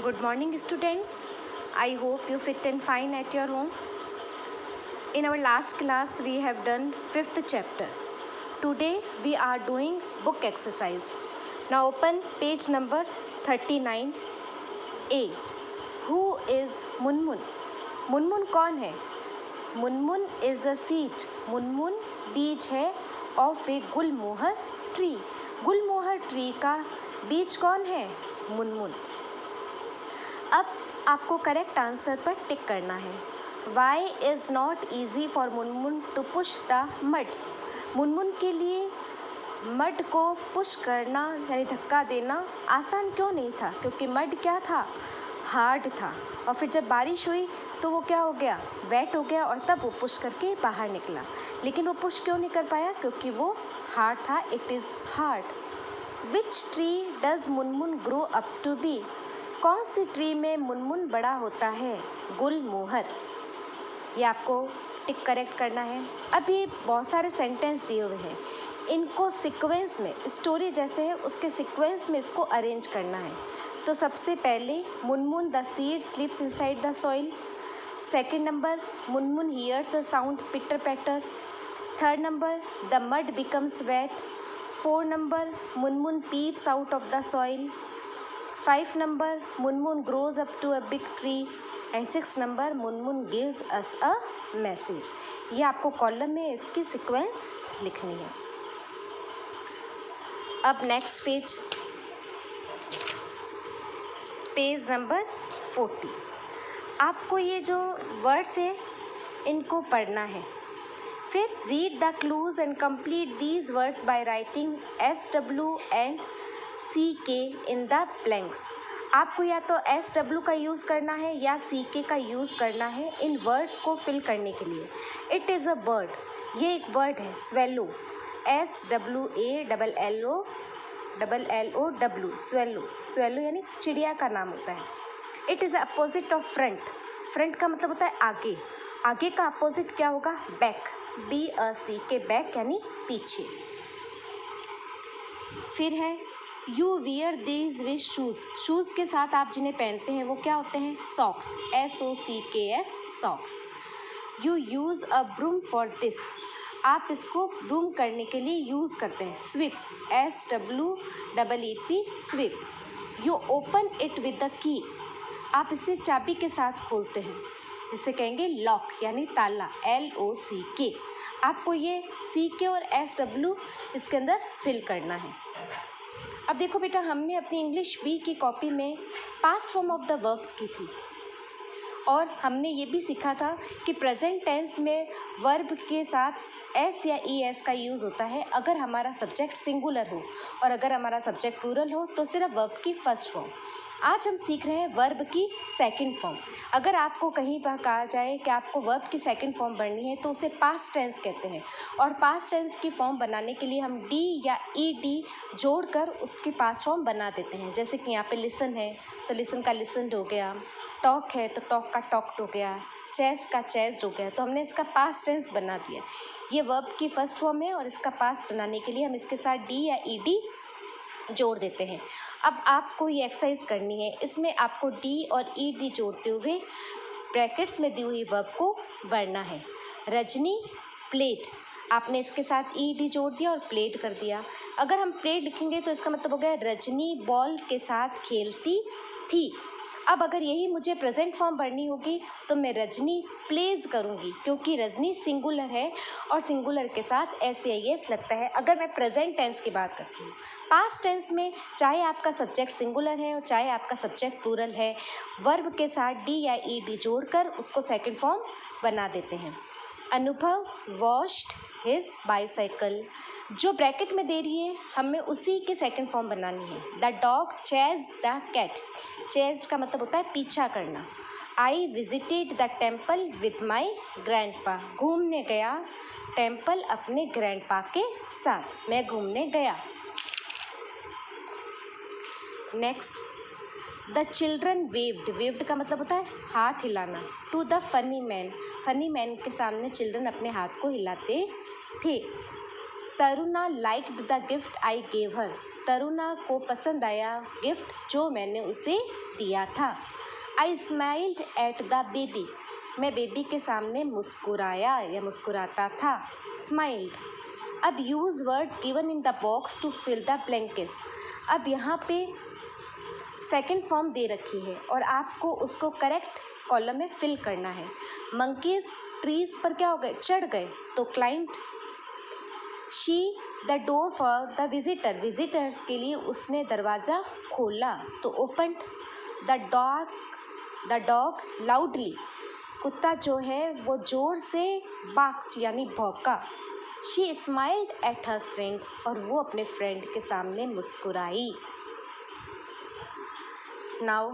Good morning, students. I hope you fit and fine at your home. In our last class, we have done 5th chapter. Today, we are doing book exercise. Now open page number 39A. Who is Munmun? Munmun कौन है? Munmun is a seed. Munmun बीज है of a Gulmohar tree. Gulmohar tree का बीज कौन है? मुनमुन. अब आपको करेक्ट आंसर पर टिक करना है. Why is not easy for Munmun to push the mud. Munmun के लिए मड को पुश करना यानी धक्का देना आसान क्यों नहीं था? क्योंकि मड क्या था? हार्ड था. और फिर जब बारिश हुई तो वो क्या हो गया? वेट हो गया और तब वो पुश करके बाहर निकला. लेकिन वो पुश क्यों नहीं कर पाया? क्योंकि वो हार्ड था. It is hard. Which tree does Munmun grow up to be? कौन सी ट्री में मुनमुन बड़ा होता है? गुलमोहर. ये आपको टिक करेक्ट करना है. अब ये बहुत सारे सेंटेंस दिए हुए हैं, इनको सीक्वेंस में, स्टोरी जैसे है उसके सीक्वेंस में इसको अरेंज करना है. तो सबसे पहले Munmun the seed sleeps inside the soil. Second number Munmun hears a sound pitter patter. Third number the mud becomes wet. 4 number Munmun peeps out of the soil. 5 number Munmun grows up to a big tree. And 6 number Munmun gives us a message. ये आपको column में इसकी sequence लिखनी है. अब next page number 40. आपको ये जो वर्ड्स है इनको पढ़ना है. फिर read the clues and complete these words by writing SW and CK in the blanks. आपको या तो SW का यूज़ करना है या CK का यूज़ करना है इन वर्ड्स को फिल करने के लिए. It is a bird. ये एक बर्ड है. स्वेलो. SWALLOW. स्वेलो यानी चिड़िया का नाम होता है. It is opposite of front. Front का मतलब होता है आगे. आगे का अपोजिट क्या होगा? बैक. BACK. बैक यानी पीछे. फिर है you wear these with shoes. Shoes के साथ आप जिन्हें पहनते हैं वो क्या होते हैं? Socks. SOCKS. Socks. You use a broom for this. आप इसको ब्रूम करने के लिए यूज़ करते हैं. Sweep. SWEEP. Sweep. You open it with the key. आप इसे चाबी के साथ खोलते हैं. इसे कहेंगे लॉक यानी ताला. LOCK. आपको ये CK और SW इसके अंदर फिल करना है. अब देखो बेटा, हमने अपनी इंग्लिश B की कॉपी में past form of the verbs की थी और हमने ये भी सीखा था कि प्रेजेंट टेंस में वर्ब के साथ S या ES का यूज़ होता है अगर हमारा सब्जेक्ट सिंगुलर हो, और अगर हमारा सब्जेक्ट प्लूरल हो तो सिर्फ वर्ब की फर्स्ट फॉर्म. आज हम सीख रहे हैं वर्ब की सेकंड फॉर्म. अगर आपको कहीं पर कहा जाए कि आपको वर्ब की सेकंड फॉर्म बननी है तो उसे पास्ट टेंस कहते हैं, और पास्ट टेंस की फॉर्म बनाने के लिए हम D या ED जोड़कर उसकी पास्ट फॉर्म बना देते हैं. जैसे कि यहाँ पे लिसन है तो लिसन का लिसनड हो गया. टॉक है तो टॉक का टॉक्ड हो गया. चेस का चेस्ड हो गया. तो हमने इसका पास्ट टेंस बना दिया. ये वर्ब की फर्स्ट फॉर्म है और इसका पास्ट बनाने के लिए हम इसके साथ D या ED जोड़ देते हैं. अब आपको ये एक्सरसाइज करनी है. इसमें आपको D और ED जोड़ते हुए ब्रैकेट्स में दी हुई वर्ब को बढ़ना है. रजनी प्लेट. आपने इसके साथ ED जोड़ दिया और प्लेट कर दिया. अगर हम प्लेट लिखेंगे तो इसका मतलब हो गया रजनी बॉल के साथ खेलती थी. अब अगर यही मुझे प्रेजेंट फॉर्म भरनी होगी तो मैं रजनी प्लेज करूँगी, क्योंकि रजनी सिंगुलर है और सिंगुलर के साथ SAIS लगता है. अगर मैं प्रेजेंट टेंस की बात करती हूँ, पास्ट टेंस में चाहे आपका सब्जेक्ट सिंगुलर है और चाहे आपका सब्जेक्ट प्लूरल है, वर्ब के साथ D या ED जोड़कर उसको सेकंड फॉर्म बना देते हैं. अनुभव वॉश्ड हिज बाईसाइकिल. जो ब्रैकेट में दे रही है हमें उसी की सेकंड फॉर्म बनानी है. The dog chased the cat. Chased का मतलब होता है पीछा करना. I visited the temple with my grandpa. घूमने गया टेम्पल अपने ग्रैंडपा के साथ. मैं घूमने गया. Next the children waved. Waved का मतलब होता है हाथ हिलाना. To the funny man. Funny man के सामने चिल्ड्रन अपने हाथ को हिलाते थे. Taruna liked the gift I gave her. तरुणा को पसंद आया गिफ्ट जो मैंने उसे दिया था। I smiled at the baby, मैं बेबी के सामने मुस्कुराया या मुस्कुराता था। स्माइल्ड। अब use words given in the box to fill the blankets. अब यहाँ पे सेकंड फॉर्म दे रखी है और आपको उसको करेक्ट कॉलम में फिल करना है। मंकीज ट्रीज पर क्या हो गए, चढ़ गए, तो client. She the door for the visitor, visitors के लिए उसने दरवाज़ा खोला, तो ओपन। द डॉग लाउडली, कुत्ता जो है वो ज़ोर से बाक्ड यानी भौंका। She smiled at her friend, और वो अपने फ्रेंड के सामने मुस्कुराई। नाउ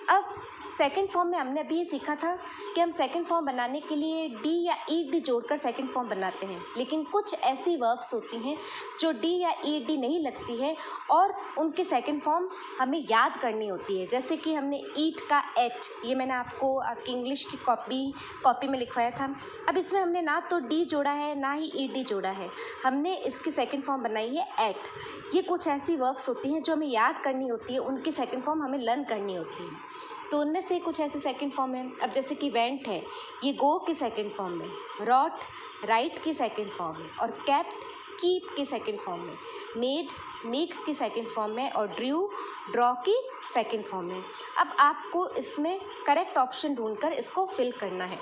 अब सेकंड फॉर्म में हमने अभी ये सीखा था कि हम सेकंड फॉर्म बनाने के लिए डी या ई डी जोड़कर सेकंड फॉर्म बनाते हैं, लेकिन कुछ ऐसी वर्ब्स होती हैं जो डी या ई डी नहीं लगती है और उनकी सेकंड फॉर्म हमें याद करनी होती है। जैसे कि हमने ईट का एट, ये मैंने आपको आपकी इंग्लिश की कॉपी में लिखवाया था। अब इसमें हमने ना तो डी जोड़ा है ना ही ई डी जोड़ा है, हमने इसकी सेकंड फॉर्म बनाई है एट। ये कुछ ऐसी वर्ब्स होती हैं जो हमें याद करनी होती है, उनकी सेकंड फॉर्म हमें लर्न करनी होती है। तो उनमें से कुछ ऐसे सेकंड फॉर्म है। अब जैसे कि वेंट है, ये गो की सेकंड फॉर्म में, रॉट राइट की सेकंड फॉर्म में, और कैप्ट कीप की सेकंड फॉर्म में, मेड मेक की सेकंड फॉर्म में, और ड्रू ड्रॉ की सेकंड फॉर्म में। अब आपको इसमें करेक्ट ऑप्शन ढूंढकर इसको फिल करना है।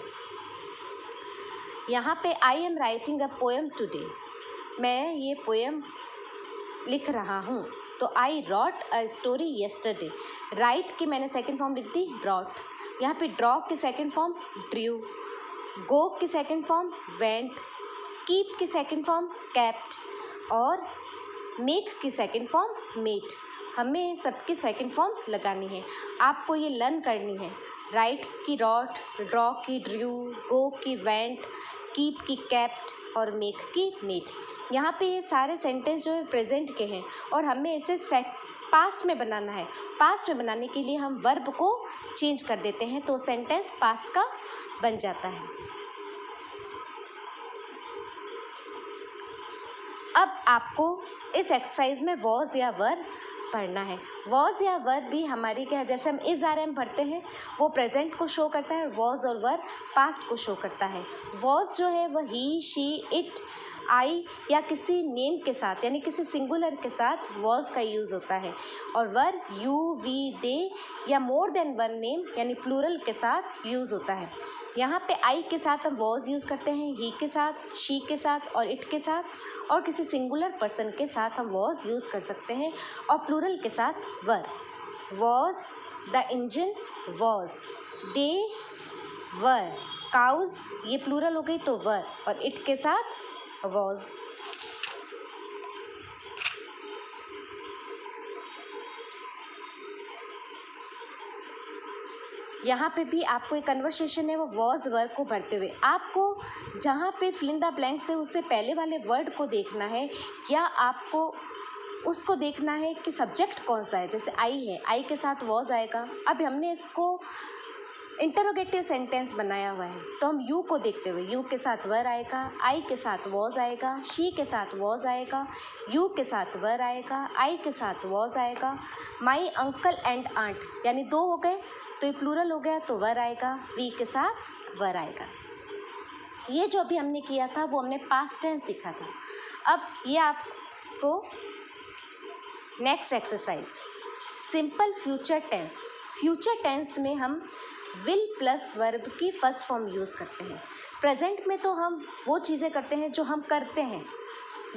यहाँ पे I am writing a poem today, मैं ये पोएम लिख रहा हूँ, तो I wrote a story yesterday. Write की मैंने सेकंड फॉर्म लिख दी रॉट। यहाँ पे ड्रॉ की सेकंड फॉर्म ड्रू, गो की सेकंड फॉर्म वेंट, कीप की सेकंड फॉर्म कैप्ट, और मेक की सेकंड फॉर्म मेड। हमें सबकी सेकंड फॉर्म लगानी है, आपको ये लर्न करनी है। राइट की रॉट, ड्रॉ की ड्रू, गो की वेंट, कीप की कैप्ट और मेक की मेड। यहाँ पे ये सारे सेंटेंस जो है प्रेजेंट के हैं और हमें इसे पास्ट में बनाना है। पास्ट में बनाने के लिए हम वर्ब को चेंज कर देते हैं, तो सेंटेंस पास्ट का बन जाता है। अब आपको इस एक्सरसाइज में वॉज या वर पढ़ना है। वॉज या वर भी हमारी क्या है, जैसे हम इज आर एम पढ़ते हैं वो प्रेजेंट को शो करता है, वॉज और वर पास्ट को शो करता है। वॉज जो है वह ही, शी, इट, आई या किसी नेम के साथ यानी किसी सिंगुलर के साथ वॉज का यूज़ होता है, और वर यू, वी, दे या मोर देन वन नेम यानी प्लूरल के साथ यूज़ होता है। यहाँ पे आई के साथ हम वॉज यूज़ करते हैं, ही के साथ, शी के साथ और इट के साथ, और किसी सिंगुलर पर्सन के साथ हम वॉज यूज़ कर सकते हैं, और प्लूरल के साथ were. Was the engine was, they were, cause ये प्लूरल हो गई तो वर, और इट के साथ वॉज। यहाँ पे भी आपको एक कन्वर्सेशन है वो वॉज वर्ड को भरते हुए, आपको जहाँ पे फिल इन द ब्लैंक्स है उससे पहले वाले वर्ड को देखना है या आपको उसको देखना है कि सब्जेक्ट कौन सा है। जैसे आई है, आई के साथ वॉज आएगा। अब हमने इसको इंटरोगेटिव सेंटेंस बनाया हुआ है तो हम यू को देखते हुए यू के साथ वर आएगा, आई के साथ वॉज आएगा, शी के साथ वॉज आएगा, यू के साथ वर आएगा, आई के साथ वॉज आएगा, माई अंकल एंड आंट यानी दो हो गए तो ये प्लूरल हो गया तो वर आएगा, वी के साथ वर आएगा। ये जो अभी हमने किया था वो हमने पास्ट टेंस सीखा था। अब ये आपको next exercise simple future tense. Future tense में हम विल प्लस वर्ब की फर्स्ट फॉर्म यूज़ करते हैं। प्रेजेंट में तो हम वो चीज़ें करते हैं जो हम करते हैं,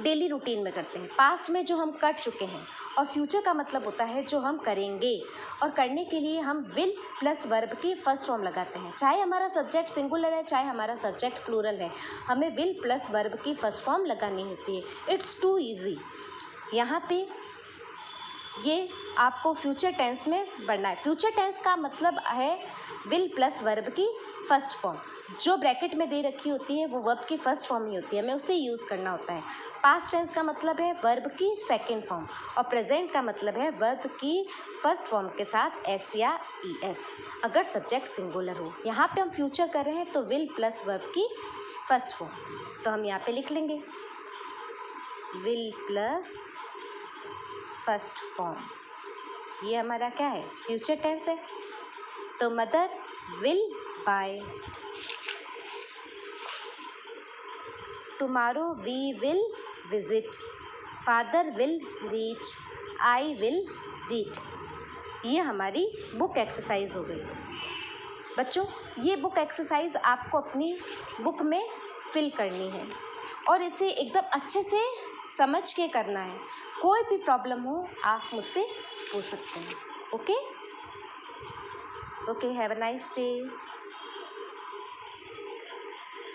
डेली रूटीन में करते हैं। पास्ट में जो हम कर चुके हैं, और फ्यूचर का मतलब होता है जो हम करेंगे, और करने के लिए हम विल प्लस वर्ब की फर्स्ट फॉर्म लगाते हैं। चाहे हमारा सब्जेक्ट सिंगुलर है चाहे हमारा सब्जेक्ट प्लूरल है, हमें विल प्लस वर्ब की फर्स्ट फॉर्म लगानी होती है। It's too easy. यहाँ पे ये आपको फ्यूचर टेंस में बढ़ना है। फ्यूचर टेंस का मतलब है विल प्लस वर्ब की फर्स्ट फॉर्म। जो ब्रैकेट में दे रखी होती है वो वर्ब की फर्स्ट फॉर्म ही होती है, हमें उसे यूज़ करना होता है। पास्ट टेंस का मतलब है वर्ब की सेकंड फॉर्म, और प्रेजेंट का मतलब है वर्ब की फर्स्ट फॉर्म के साथ एस या ई एस अगर सब्जेक्ट सिंगुलर हो। यहाँ पे हम फ्यूचर कर रहे हैं तो विल प्लस वर्ब की फर्स्ट फॉर्म, तो हम यहाँ पे लिख लेंगे विल प्लस फर्स्ट फॉर्म, ये हमारा क्या है, फ्यूचर टेंस है। तो mother will buy, tomorrow we will visit, father will reach, I will read. ये हमारी बुक एक्सरसाइज हो गई। बच्चों, ये बुक एक्सरसाइज आपको अपनी बुक में फिल करनी है और इसे एकदम अच्छे से समझ के करना है। कोई भी प्रॉब्लम हो आप मुझसे पूछ सकते हैं। Okay, have a nice day.